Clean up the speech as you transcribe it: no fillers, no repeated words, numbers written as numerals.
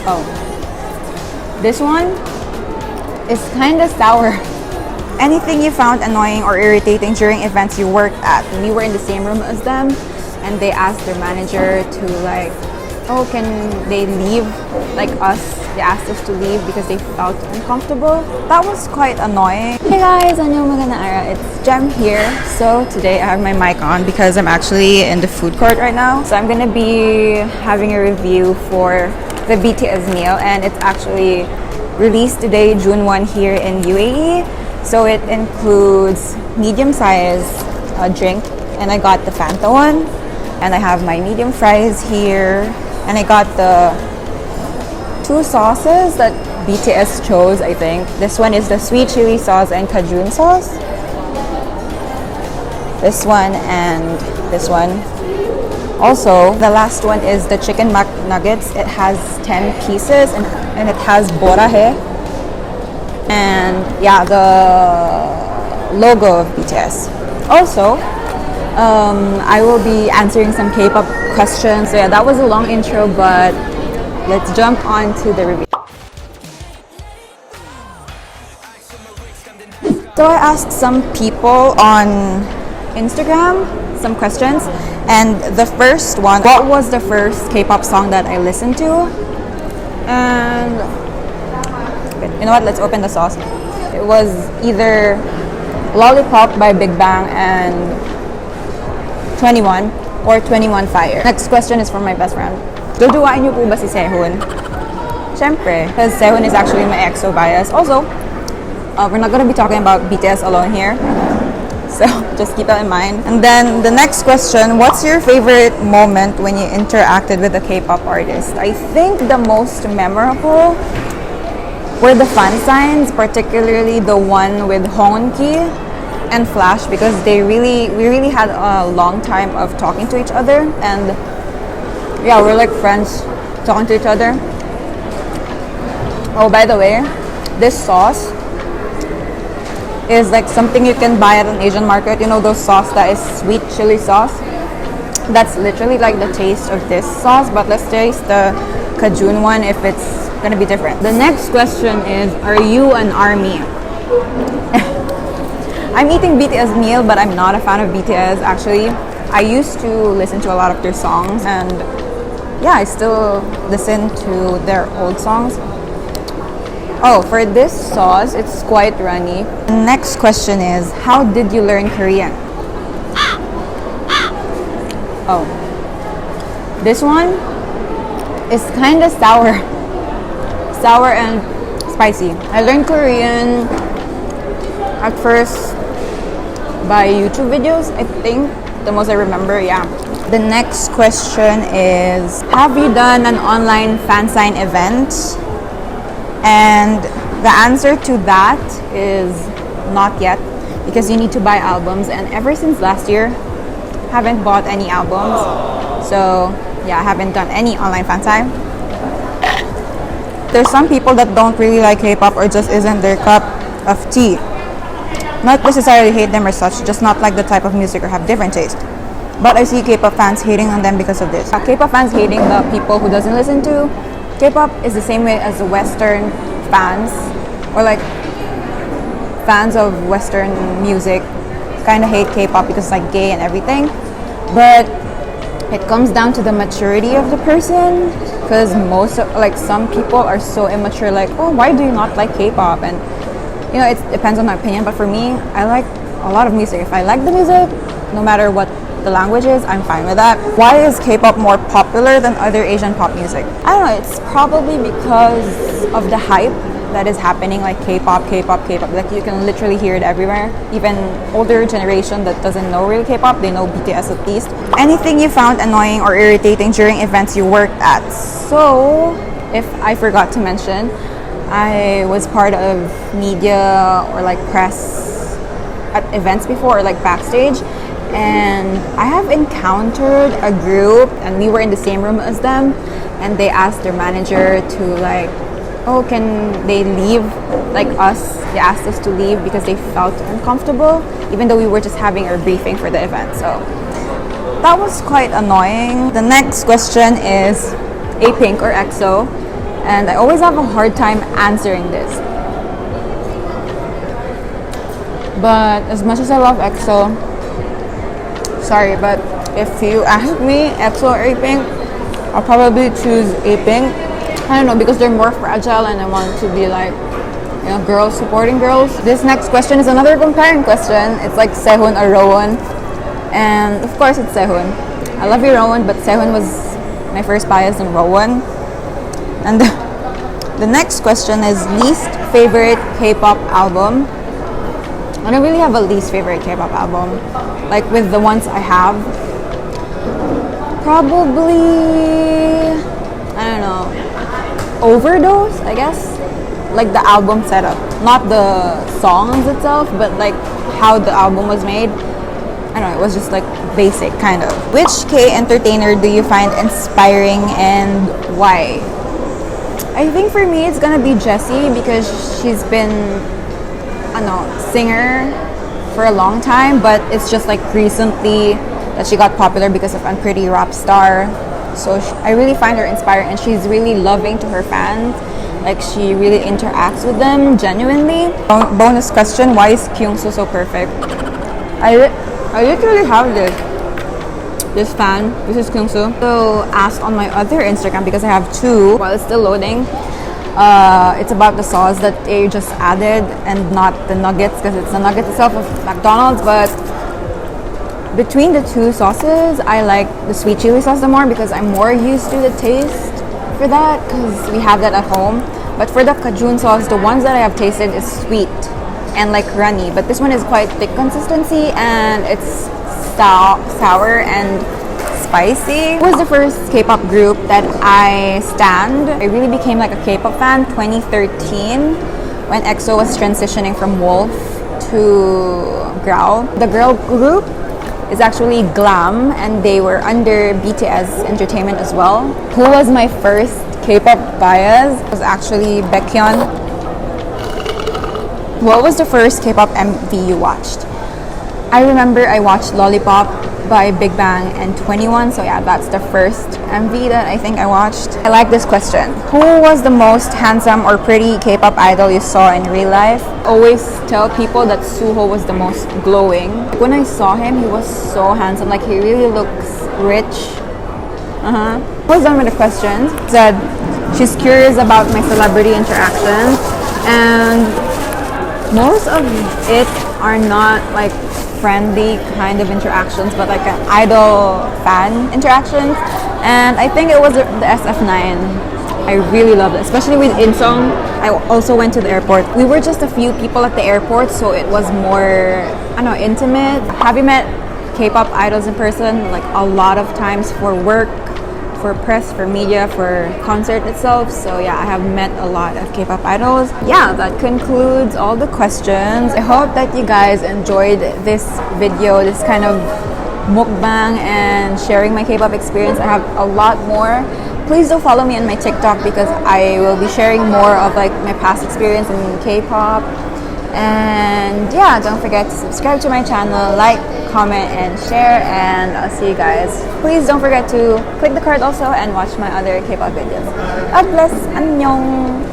Oh, this one is kind of sour. Anything you found annoying or irritating during events you worked at? We were in the same room as them, and they asked their manager to like, oh, can they leave? Like us, they asked us to leave because they felt uncomfortable. That was quite annoying. Hey guys, annyeong magandang araw. It's Jem here. So today I have my mic on because I'm actually in the food court right now. So I'm gonna be having a review for the BTS meal, and it's actually released today, June 1 here in UAE. So it includes medium-sized drink, and I got the Fanta one, and I have my medium fries here, and I got the 2 sauces that BTS chose, I think. This one is the sweet chili sauce and cajun sauce. This one and this one. Also, the last one is the chicken McNuggets. It has 10 pieces and it has borahe. And yeah, the logo of BTS. Also, I will be answering some K-pop questions. So yeah, that was a long intro, but let's jump on to the review. So I asked some people on Instagram some questions, and the first one, what was the first K-pop song that I listened to? And you know what, let's open the sauce. It was either Lollipop by Big Bang and 21 or 21 Fire. Next question is from my best friend. Duduwain niyo po ba si Sehun? Syempre, because Sehun is actually my EXO bias. Also, we're not gonna be talking about BTS alone here. So just keep that in mind. And then the next question, what's your favorite moment when you interacted with a K-pop artist? I think the most memorable were the Fansigns, particularly the one with Hoonki and Flash, because we really had a long time of talking to each other, and yeah, we're like friends talking to each other. Oh, by the way, this sauce is like something you can buy at an Asian market. You know those sauce that is sweet chili sauce? That's literally like the taste of this sauce, but let's taste the cajun one if it's gonna be different. The next question is, are you an ARMY? I'm eating BTS meal, but I'm not a fan of BTS actually. I used to listen to a lot of their songs, and yeah, I still listen to their old songs. Oh, for this sauce, it's quite runny. The next question is, how did you learn Korean? Oh, this one is kind of sour. Sour and spicy. I learned Korean at first by YouTube videos, I think. The most I remember, yeah. The next question is, have you done an online Fansign event? And the answer to that is not yet, because you need to buy albums, and ever since last year, haven't bought any albums. So yeah, I haven't done any online Fansign. There's some people that don't really like K-pop or just isn't their cup of tea. Not necessarily hate them or such, just not like the type of music or have different taste. But I see K-pop fans hating on them because of this. K-pop fans hating the people who doesn't listen to K-pop is the same way as the Western fans, or like fans of Western music kind of hate K-pop because it's like gay and everything. But it comes down to the maturity of the person, because some people are so immature, like, oh, why do you not like K-pop? And you know, it depends on my opinion, but for me, I like a lot of music. If I like the music, no matter what the language is, I'm fine with that. Why is K-pop more popular than other Asian pop music? I don't know, it's probably because of the hype that is happening, like K-pop. Like you can literally hear it everywhere. Even older generation that doesn't know real K-pop, they know BTS at least. Anything you found annoying or irritating during events you worked at? So, if I forgot to mention, I was part of media or like press at events before, or like backstage, and I have encountered a group, and we were in the same room as them, and they asked their manager to like, oh, can they leave? Like us, they asked us to leave because they felt uncomfortable, even though we were just having our briefing for the event. So that was quite annoying. The next question is APINK or EXO. and I always have a hard time answering this. But as much as I love EXO, sorry, but if you ask me EXO or APINK, I'll probably choose APINK. I don't know, because they're more fragile and I want to be like, you know, girls supporting girls. This next question is another comparing question. It's like Sehun or Rowoon, and of course it's Sehun. I love you, Rowoon, but Sehun was my first bias in Rowoon. And the next question is least favorite K-pop album. I don't really have a least favorite K-pop album. Like with the ones I have, probably, I don't know, Overdose, I guess. Like the album setup, not the songs itself, but like how the album was made. I don't know, it was just like basic kind of. Which K entertainer do you find inspiring and why? I think for me it's gonna be Jessie, because she's been, I don't know, singer for a long time, but it's just like recently that she got popular because of Unpretty Rap Star. So I really find her inspiring, and she's really loving to her fans. Like she really interacts with them genuinely. Bonus question: why is Kyungsoo so perfect? I literally have this fan. This is Kyungsoo. So asked on my other Instagram, because I have two while it's still loading. It's about the sauce that they just added and not the nuggets, because it's the nuggets itself of McDonald's. But between the two sauces, I like the sweet chili sauce the more, because I'm more used to the taste for that, because we have that at home. But for the cajun sauce, the ones that I have tasted is sweet and like runny, but this one is quite thick consistency, and it's sour and spicy. It was the first K-pop group that I stand. I really became like a K-pop fan 2013 when EXO was transitioning from Wolf to Growl. The girl group is actually Glam, and they were under BTS Entertainment as well. Who was my first K-pop bias? It was actually Baekhyun. What was the first K-pop MV you watched? I remember I watched Lollipop by Big Bang and 21, so yeah, that's the first MV that I think I watched. I like this question. Who was the most handsome or pretty K-pop idol you saw in real life? Always tell people that Suho was the most glowing. When I saw him, he was so handsome. Like he really looks rich. I was done with the questions. Said she's curious about my celebrity interactions, and most of it are not like friendly kind of interactions, but like an idol fan interactions. And I think it was the SF9. I really loved it, especially with Insong. I also went to the airport. We were just a few people at the airport, so it was more, I don't know, intimate. Have you met K-pop idols in person? Like a lot of times for work, for press, for media, for concert itself. So yeah, I have met a lot of K-pop idols. Yeah, that concludes all the questions. I hope that you guys enjoyed this video, this kind of mukbang and sharing my K-pop experience. I have a lot more. Please do follow me on my TikTok, because I will be sharing more of like my past experience in K-pop. And yeah, don't forget to subscribe to my channel, like, comment, and share, and I'll see you guys. Please don't forget to click the card also and watch my other K-pop videos. God bless. Annyeong.